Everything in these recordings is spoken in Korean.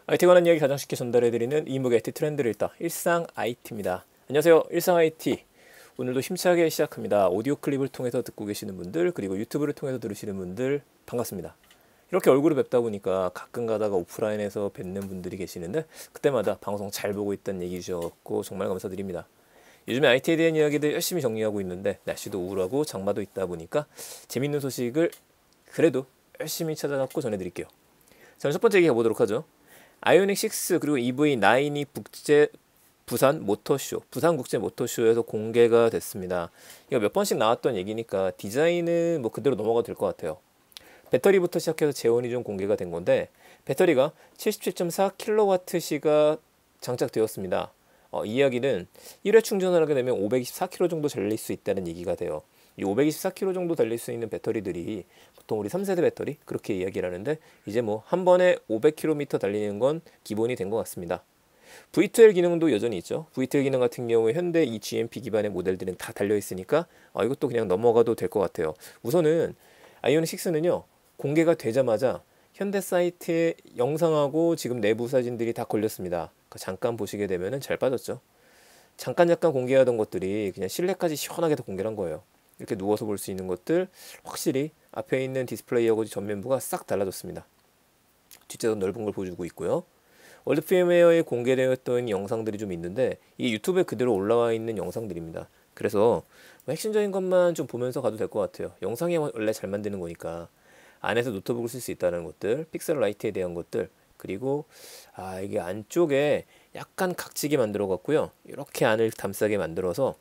IT 관한 이야기 가장 쉽게 전달해드리는 이목의 IT 트렌드를 읽다 일상 IT입니다. 안녕하세요. 일상 IT. 오늘도 힘차게 시작합니다. 오디오 클립을 통해서 듣고 계시는 분들 그리고 유튜브를 통해서 들으시는 분들 반갑습니다. 이렇게 얼굴을 뵙다 보니까 가끔 가다가 오프라인에서 뵙는 분들이 계시는데 그때마다 방송 잘 보고 있다는 얘기 주셨고 정말 감사드립니다. 요즘에 IT에 대한 이야기들 열심히 정리하고 있는데 날씨도 우울하고 장마도 있다 보니까 재밌는 소식을 그래도 열심히 찾아갖고 전해드릴게요. 자, 첫 번째 얘기 해보도록 하죠. 아이오닉 6 그리고 EV9이 부산 국제 모터쇼에서 공개가 됐습니다. 이거 몇 번씩 나왔던 얘기니까 디자인은 뭐 그대로 넘어가도 될 것 같아요. 배터리부터 시작해서 제원이 좀 공개가 된 건데 배터리가 77.4kWh가 장착되었습니다. 이 이야기는 1회 충전을 하게 되면 524km 정도 달릴 수 있다는 얘기가 돼요. 이 524km 정도 달릴 수 있는 배터리들이 보통 우리 3세대 배터리 그렇게 이야기를 하는데 이제 뭐 한 번에 500km 달리는 건 기본이 된 것 같습니다. V2L 기능도 여전히 있죠. V2L 기능 같은 경우에 현대 이 GMP 기반의 모델들은 다 달려 있으니까 이것도 그냥 넘어가도 될 것 같아요. 우선은 아이오닉 6는요 공개가 되자마자 현대 사이트에 영상하고 지금 내부 사진들이 다 걸렸습니다. 잠깐 보시게 되면은 잘 빠졌죠. 잠깐 공개하던 것들이 그냥 실내까지 시원하게 다 공개한 거예요. 이렇게 누워서 볼 수 있는 것들 확실히 앞에 있는 디스플레이하고 전면부가 싹 달라졌습니다. 뒷좌석 넓은 걸 보여주고 있고요. 월드 프리미어에 공개되었던 영상들이 좀 있는데 이 유튜브에 그대로 올라와 있는 영상들입니다. 그래서 핵심적인 것만 좀 보면서 가도 될 것 같아요. 영상이 원래 잘 만드는 거니까 안에서 노트북을 쓸 수 있다는 것들, 픽셀 라이트에 대한 것들, 그리고 이게 안쪽에 약간 각지게 만들어 갖고요. 이렇게 안을 감싸게 만들어서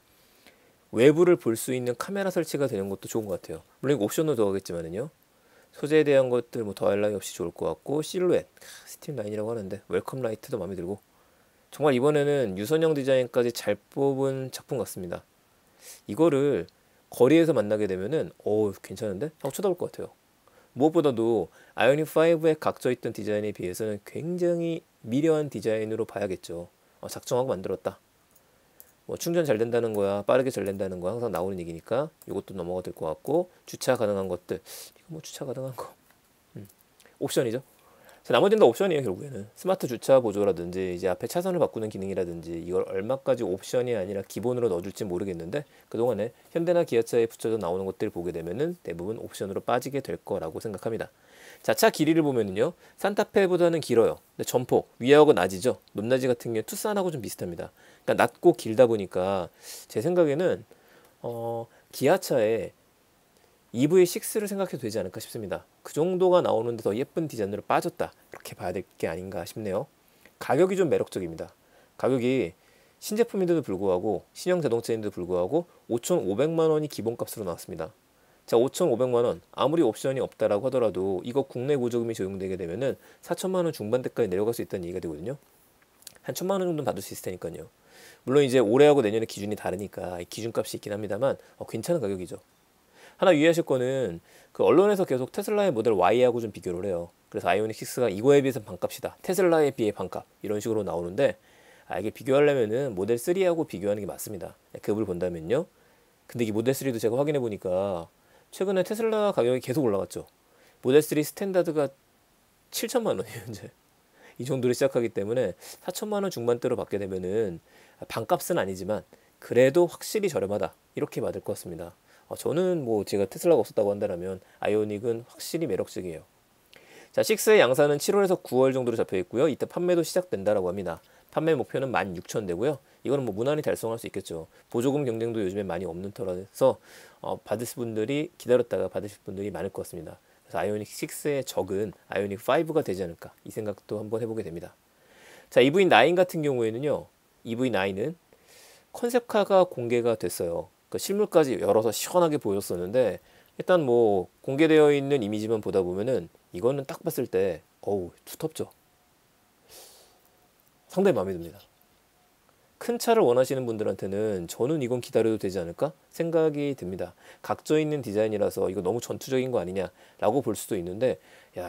외부를 볼 수 있는 카메라 설치가 되는 것도 좋은 것 같아요. 물론 이거 옵션도 더하겠지만은요. 소재에 대한 것들 뭐 더할 나위 없이 좋을 것 같고 실루엣, 스팀 라인이라고 하는데 웰컴 라이트도 마음에 들고 정말 이번에는 유선형 디자인까지 잘 뽑은 작품 같습니다. 이거를 거리에서 만나게 되면은 괜찮은데? 하고 쳐다볼 것 같아요. 무엇보다도 아이오닉 5에 각져 있던 디자인에 비해서는 굉장히 미려한 디자인으로 봐야겠죠. 작정하고 만들었다. 뭐 충전 잘 된다는 거야, 빠르게 잘 된다는 거야 항상 나오는 얘기니까 이것도 넘어가 될 것 같고 주차 가능한 것들 이거 뭐 주차 가능한 거 옵션이죠. 자, 나머지는 다 옵션이에요. 결국에는 스마트 주차 보조라든지 이제 앞에 차선을 바꾸는 기능이라든지 이걸 얼마까지 옵션이 아니라 기본으로 넣어줄지 모르겠는데 그동안에 현대나 기아차에 붙여져 나오는 것들을 보게 되면은 대부분 옵션으로 빠지게 될 거라고 생각합니다. 자, 차 길이를 보면은요 산타페보다는 길어요. 근데 전폭 위하고 낮이죠. 높낮이 같은 경우 투싼하고 좀 비슷합니다. 그러니까 낮고 길다 보니까 제 생각에는 기아차에 EV6를 생각해도 되지 않을까 싶습니다. 그 정도가 나오는데 더 예쁜 디자인으로 빠졌다. 이렇게 봐야 될 게 아닌가 싶네요. 가격이 좀 매력적입니다. 가격이 신제품인데도 불구하고 신형 자동차인데도 불구하고 5,500만 원이 기본값으로 나왔습니다. 자, 5,500만 원 아무리 옵션이 없다라고 하더라도 이거 국내 보조금이 적용되게 되면은 4천만 원 중반대까지 내려갈 수 있다는 얘기가 되거든요. 한 1,000만 원 정도는 받을 수 있을 테니까요. 물론 이제 올해하고 내년에 기준이 다르니까 기준값이 있긴 합니다만 괜찮은 가격이죠. 하나 유의하실 거는 그 언론에서 계속 테슬라의 모델 Y하고 좀 비교를 해요. 그래서 아이오닉 6가 이거에 비해서 반값이다. 테슬라에 비해 반값 이런 식으로 나오는데 이게 비교하려면은 모델 3하고 비교하는 게 맞습니다. 급을 본다면요. 근데 이 모델 3도 제가 확인해 보니까 최근에 테슬라 가격이 계속 올라갔죠. 모델 3 스탠다드가 7천만 원이에요 현재. 이 정도로 시작하기 때문에 4천만 원 중반대로 받게 되면은 반값은 아니지만 그래도 확실히 저렴하다 이렇게 받을 것 같습니다. 저는 뭐 제가 테슬라가 없었다고 한다면 아이오닉은 확실히 매력적이에요. 자, 6의 양산은 7월에서 9월 정도로 잡혀 있고요. 이때 판매도 시작된다라고 합니다. 판매 목표는 16,000대고요. 이거는 뭐 무난히 달성할 수 있겠죠. 보조금 경쟁도 요즘에 많이 없는 터라서 받으실 분들이 기다렸다가 받으실 분들이 많을 것 같습니다. 그래서 아이오닉 6의 적은 아이오닉 5가 되지 않을까 이 생각도 한번 해보게 됩니다. 자, EV9 같은 경우에는요. EV9은 컨셉카가 공개가 됐어요. 그 실물까지 열어서 시원하게 보였었는데 일단 뭐 공개되어 있는 이미지만 보다 보면은 이거는 딱 봤을 때 두텁죠. 상당히 마음에 듭니다. 큰 차를 원하시는 분들한테는 저는 이건 기다려도 되지 않을까 생각이 듭니다. 각져 있는 디자인이라서 이거 너무 전투적인 거 아니냐라고 볼 수도 있는데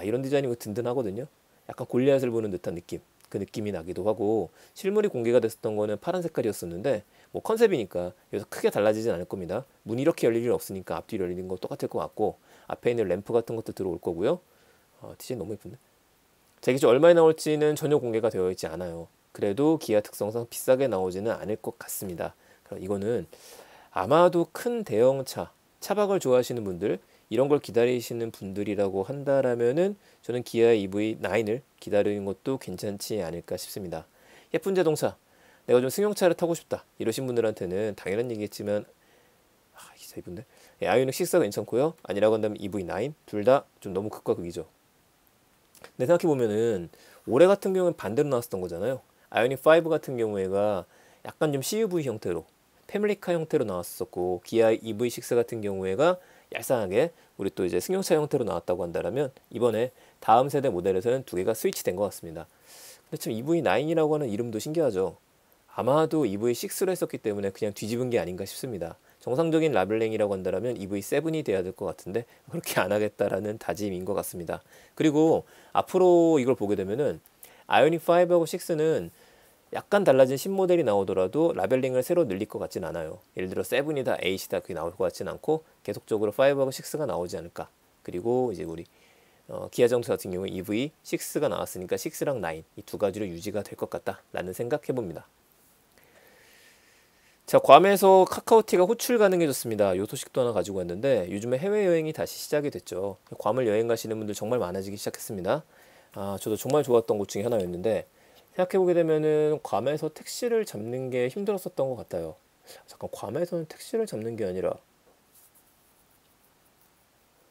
이런 디자인이고 든든하거든요. 약간 골리앗을 보는 듯한 느낌. 그 느낌이 나기도 하고 실물이 공개가 됐었던 거는 파란 색깔이었었는데 뭐 컨셉이니까 여기서 크게 달라지진 않을 겁니다. 문이 이렇게 열릴 일 없으니까 앞뒤 열리는 거 똑같을 것 같고 앞에 있는 램프 같은 것도 들어올 거고요. 디자인 너무 예쁜데. 자, 이게 얼마에 나올지는 전혀 공개가 되어 있지 않아요. 그래도 기아 특성상 비싸게 나오지는 않을 것 같습니다. 그럼 이거는 아마도 큰 대형차, 차박을 좋아하시는 분들, 이런 걸 기다리시는 분들이라고 한다라면은 저는 기아 EV9을 기다리는 것도 괜찮지 않을까 싶습니다. 예쁜 자동차, 내가 좀 승용차를 타고 싶다 이러신 분들한테는 당연한 얘기겠지만 이분들 아이오닉 6가 괜찮고요. 아니라고 한다면 EV9 둘 다 좀 너무 극과 극이죠. 근데 생각해보면은 올해 같은 경우는 반대로 나왔었던 거잖아요. 아이오닉 5 같은 경우에가 약간 좀 CUV 형태로 패밀리카 형태로 나왔었고, 기아 EV6 같은 경우에가 얄쌍하게 우리 또 이제 승용차 형태로 나왔다고 한다면 이번에 다음 세대 모델에서는 두 개가 스위치된 것 같습니다. 근데 참 EV9이라고 하는 이름도 신기하죠. 아마도 EV6로 했었기 때문에 그냥 뒤집은 게 아닌가 싶습니다. 정상적인 라벨링이라고 한다면 EV7이 돼야 될 것 같은데 그렇게 안 하겠다라는 다짐인 것 같습니다. 그리고 앞으로 이걸 보게 되면은 아이오닉 5하고 6는 약간 달라진 신모델이 나오더라도 라벨링을 새로 늘릴 것 같진 않아요. 예를 들어 7이다 8이다 그게 나올 것 같진 않고 계속적으로 5하고 6가 나오지 않을까. 그리고 이제 우리 기아 자동차 같은 경우에 EV6가 나왔으니까 6랑 9 이 두 가지로 유지가 될 것 같다라는 생각 해봅니다. 자, 괌에서 카카오티가 호출 가능해졌습니다. 요 소식도 하나 가지고 왔는데 요즘에 해외여행이 다시 시작이 됐죠. 괌을 여행 가시는 분들 정말 많아지기 시작했습니다. 저도 정말 좋았던 곳 중에 하나였는데 생각해보게 되면은 괌에서 택시를 잡는 게 힘들었었던 것 같아요. 잠깐, 괌에서는 택시를 잡는 게 아니라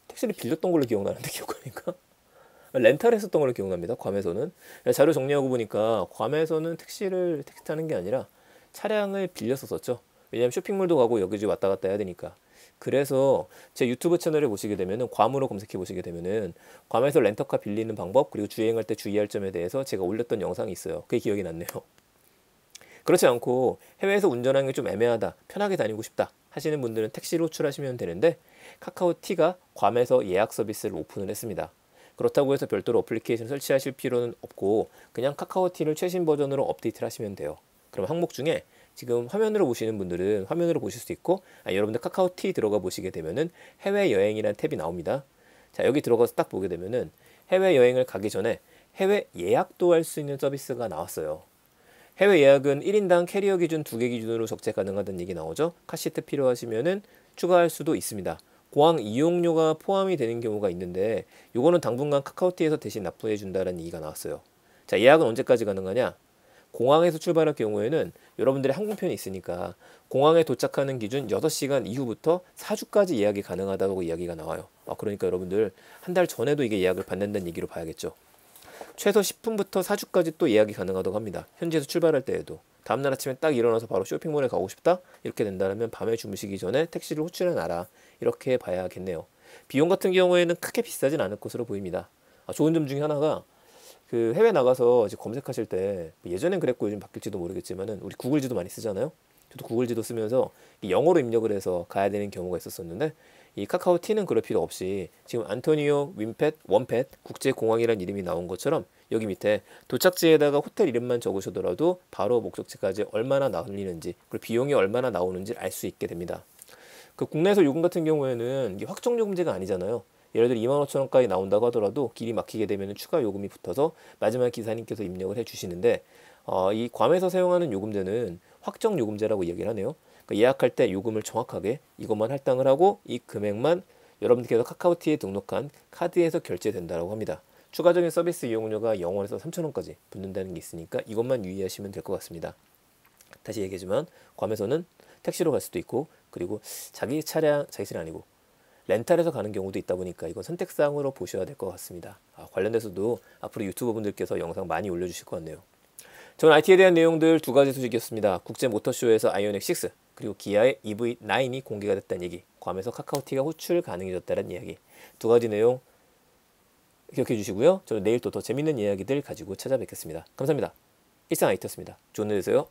택시를 빌렸던 걸로 기억나는데 기억하니까 렌탈 했었던 걸로 기억납니다. 괌에서는 자료 정리하고 보니까 괌에서는 택시 타는 게 아니라 차량을 빌렸었죠. 왜냐하면 쇼핑몰도 가고 여기저기 왔다 갔다 해야 되니까. 그래서 제 유튜브 채널을 보시게 되면은 괌으로 검색해 보시게 되면은 괌에서 렌터카 빌리는 방법 그리고 주행할 때 주의할 점에 대해서 제가 올렸던 영상이 있어요. 그게 기억이 났네요. 그렇지 않고 해외에서 운전하는 게 좀 애매하다, 편하게 다니고 싶다 하시는 분들은 택시를 호출하시면 되는데 카카오티가 괌에서 예약 서비스를 오픈을 했습니다. 그렇다고 해서 별도로 어플리케이션 설치하실 필요는 없고 그냥 카카오티를 최신 버전으로 업데이트를 하시면 돼요. 그럼 항목 중에 지금 화면으로 보시는 분들은 화면으로 보실 수 있고 여러분들 카카오티 들어가 보시게 되면은 해외여행이라는 탭이 나옵니다. 자, 여기 들어가서 딱 보게 되면은 해외여행을 가기 전에 해외 예약도 할 수 있는 서비스가 나왔어요. 해외 예약은 1인당 캐리어 기준 2개 기준으로 적재 가능하다는 얘기 나오죠. 카시트 필요하시면은 추가할 수도 있습니다. 공항 이용료가 포함이 되는 경우가 있는데 요거는 당분간 카카오티에서 대신 납부해 준다는 얘기가 나왔어요. 자, 예약은 언제까지 가능하냐? 공항에서 출발할 경우에는 여러분들의 항공편이 있으니까 공항에 도착하는 기준 6시간 이후부터 4주까지 예약이 가능하다고 이야기가 나와요. 그러니까 여러분들 한 달 전에도 이게 예약을 받는다는 얘기로 봐야겠죠. 최소 10분부터 4주까지 또 예약이 가능하다고 합니다. 현지에서 출발할 때에도. 다음날 아침에 딱 일어나서 바로 쇼핑몰에 가고 싶다? 이렇게 된다면 밤에 주무시기 전에 택시를 호출해 놔라. 이렇게 봐야겠네요. 비용 같은 경우에는 크게 비싸진 않을 것으로 보입니다. 좋은 점 중에 하나가 그 해외 나가서 이제 검색하실 때 예전엔 그랬고 요즘 바뀔지도 모르겠지만은 우리 구글 지도 많이 쓰잖아요. 저도 구글 지도 쓰면서 영어로 입력을 해서 가야 되는 경우가 있었었는데 이 카카오티는 그럴 필요 없이 지금 안토니오 윈펫 원펫 국제공항이라는 이름이 나온 것처럼 여기 밑에 도착지에다가 호텔 이름만 적으셔더라도 바로 목적지까지 얼마나 나올리는지 그리고 비용이 얼마나 나오는지 알 수 있게 됩니다. 그 국내에서 요금 같은 경우에는 이게 확정 요금제가 아니잖아요. 예를 들어 25,000원까지 나온다고 하더라도 길이 막히게 되면 추가 요금이 붙어서 마지막 기사님께서 입력을 해주시는데 이 괌에서 사용하는 요금제는 확정 요금제라고 얘기를 하네요. 그러니까 예약할 때 요금을 정확하게 이것만 할당을 하고 이 금액만 여러분들께서 카카오티에 등록한 카드에서 결제된다고 합니다. 추가적인 서비스 이용료가 0원에서 3,000원까지 붙는다는 게 있으니까 이것만 유의하시면 될 것 같습니다. 다시 얘기하지만 괌에서는 택시로 갈 수도 있고 그리고 자기 차량 아니고 렌탈해서 가는 경우도 있다 보니까 이건 선택사항으로 보셔야 될 것 같습니다. 관련돼서도 앞으로 유튜버 분들께서 영상 많이 올려주실 것 같네요. 저는 IT에 대한 내용들 두 가지 소식이었습니다. 국제 모터쇼에서 아이오닉 6 그리고 기아의 EV9이 공개가 됐다는 얘기, 괌에서 카카오티가 호출 가능해졌다는 이야기, 두 가지 내용 기억해 주시고요. 저는 내일 또 더 재밌는 이야기들 가지고 찾아뵙겠습니다. 감사합니다. 일상 IT였습니다. 좋은 날 되세요.